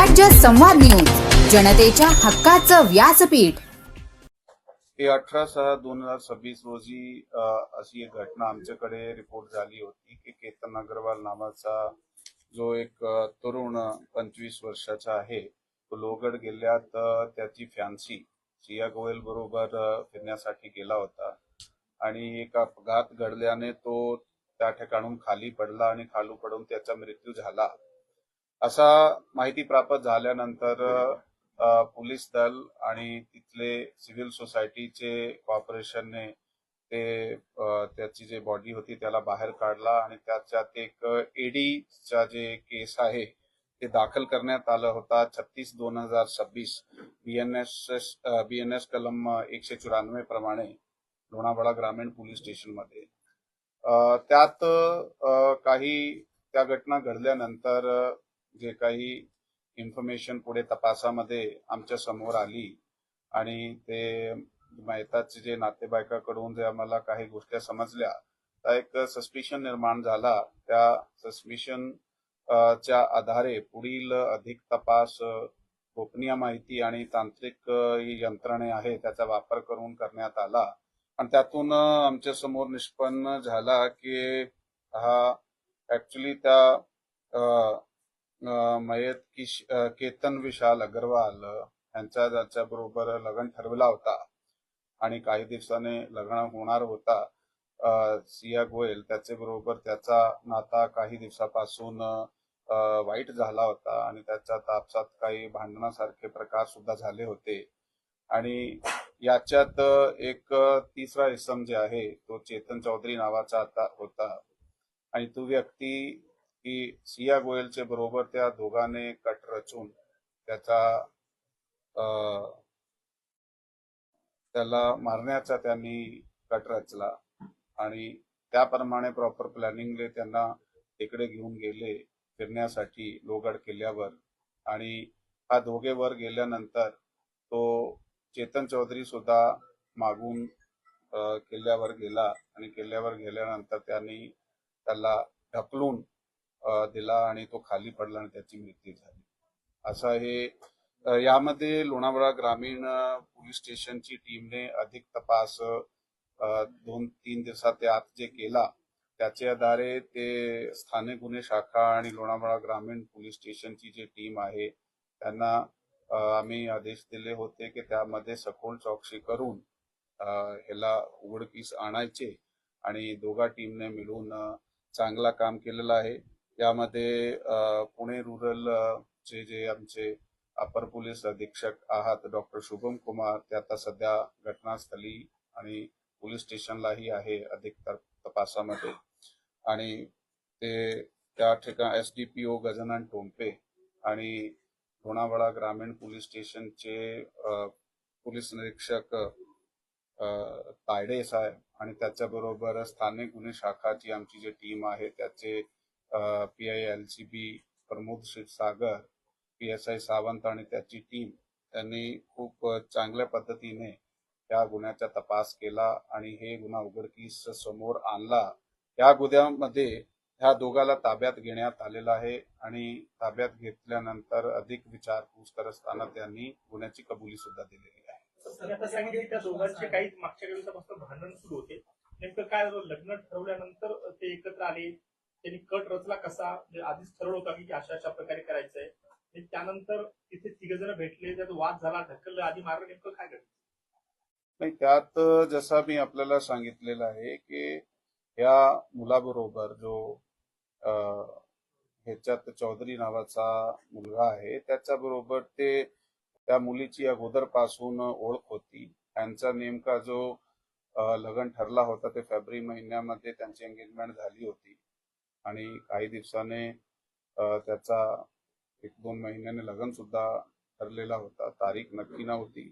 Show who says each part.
Speaker 1: स्वराज्य संवाद न्यूज, जनतेच्या हक्काचं व्यासपीठ।
Speaker 2: 18/6/2026 रोजी अशी एक घटना आमच्याकडे रिपोर्ट झाली होती की केतन अग्रवाल नावाचा जो एक तरुण 25 वर्षाचा आहे, तो लोहगड किल्ल्यात त्याची फॅन्सी सिया गोयल बरोबर फिरण्यासाठी गेला होता आणि एक अपघात घडल्याने तो त्या ठिकाणून खाली पडला आणि खाली पडून त्याचा मृत्यू झाला। असा माहिती प्राप्त झाल्यानंतर पोलीस दल आणि तिथले सिव्हिल सोसायटीचे कॉर्पोरेशनने त्याची जे बॉडी होती त्याला बाहेर काढला आणि त्याच्यात एक ईडीचा जे केस आहे ते दाखल करण्यात आला होता 36/2026 बीएनएस कलम 194 प्रमाणे लोणावळा ग्रामीण पोलीस स्टेशन मध्ये। त्यात काही त्या घटना घडल्यानंतर जे काही इन्फॉर्मेशन पुढे तपासामध्ये आमच्या समोर आली आणि ते मयताचे जे नातेवाईकाकडून जे आम्हाला काही गोष्टी समजल्या, तर एक सस्पिशन निर्माण झाला। त्या सस्पिशन च्या आधारे पुढील अधिक तपास गोपनीय माहिती आणि तांत्रिक यंत्रणे आहे त्याचा वापर करून करण्यात आला आणि त्यातून आमच्या समोर निष्पन्न झाला की हा ऍक्च्युली त्या मयत केतन विशाल अग्रवाल यांचा ज्याच्या बरोबर लग्न ठरवला होता आणि काही दिवसाने लग्न होणार होता सिया गोयल त्याचे बरोबर त्याचा नाता काही दिवसापासून वाईट झाला होता आणि त्याच्यात आपसात काही भांडणासारखे प्रकार सुद्धा झाले होते आणि याच्यात एक तिसरा इसम जे आहे तो चेतन चौधरी नावाचा आता होता आणि तो व्यक्ती की सिया गोयलचे बरोबर त्या दोघांनी कट रचून त्याला मारण्याचा त्यांनी कट रचला आणि त्याप्रमाणे प्रॉपर प्लॅनिंगले त्यांना तिकडे घेऊन गेले फिरण्यासाठी लोहगड किल्ल्यावर आणि हा दोघे वर गेल्यानंतर तो चेतन चौधरी सुद्धा मागून किल्ल्यावर गेला आणि किल्ल्यावर गेल्यानंतर त्यांनी त्याला ढकलून दिला आणि तो खाली पडला आणि त्याची मृत्यू झाली। असा हे यामध्ये लोणावळा ग्रामीण पोलीस स्टेशनची टीमने अधिक तपास 2-3 दिवसात आत जे केला त्याचे आधारे ते स्थानिक गुन्हे शाखा आणि लोणावळा ग्रामीण पोलीस स्टेशनची जी टीम आहे त्यांना आम्ही आदेश दिले होते की त्यामध्ये सखोल चौकशी करून ह्याला उघडकीस आणायचे आणि दोघा टीमने मिळून चांगला काम केलेलं आहे। यामध्ये पुणे रूरल चे जे आमचे अपर पोलीस अधीक्षक आहात डॉक्टर शुभम कुमार ते आता सध्या घटनास्थळी आणि पोलीस स्टेशनलाही आहे अधिक तपासामध्ये आणि ते त्या ठिकाणी एसडीपीओ गजानन टोंपे आणि लोणावळा ग्रामीण पोलीस स्टेशनचे पोलीस निरीक्षक तायडे साहेब आणि त्याच्याबरोबर स्थानिक गुन्हे शाखाची आमची जी टीम आहे त्याचे PI LCB Pramod Kshirsagar, PSI Sawant आणि त्याची टीम त्यांनी खूप चांगल्या पद्धतीने या गुन्ह्याचा तपास केला आणि हे गुन्हा उघडकीस समोर आणला। या गुन्ह्यामध्ये ह्या दोघाला ताब्यात घेण्यात आलेला आहे आणि ताब्यात घेतल्यानंतर अधिक विचारपूस करत असताना त्यांनी गुन्ह्याची कबुली सुद्धा दिलेली आहे।
Speaker 3: आता सांगितले त्या दोघांचे काही मागच्या दिवसापासून भांडण सुरू होते, नेमकं काय लग्न ठरवल्यानंतर ते एकत्र आले, त्यांनी कट रचला कसा, आधीच ठरवलं होता की अशा प्रकारे करायचंय आणि त्यानंतर तिथे तिघजण भेटले, त्यात वाद झाला, ढकललं, आधी मारलं, नेमकं काय घडलं?
Speaker 2: नाही, त्यात जसा मी आपल्याला सांगितलेलं आहे की या मुलाबरोबर जो ह्याच्यात चौधरी नावाचा मुलगा आहे त्याच्याबरोबर ते त्या मुलीची अगोदरपासून ओळख होती। त्यांचा नेमका जो लग्न ठरला होता ते फेब्रुवारी महिन्यामध्ये त्यांची एंगेजमेंट झाली होती आणि काही दिवसाने त्याचा 1-2 महिन्याने लग्न सुद्धा ठरलेला होता, तारीख नक्की नव्हती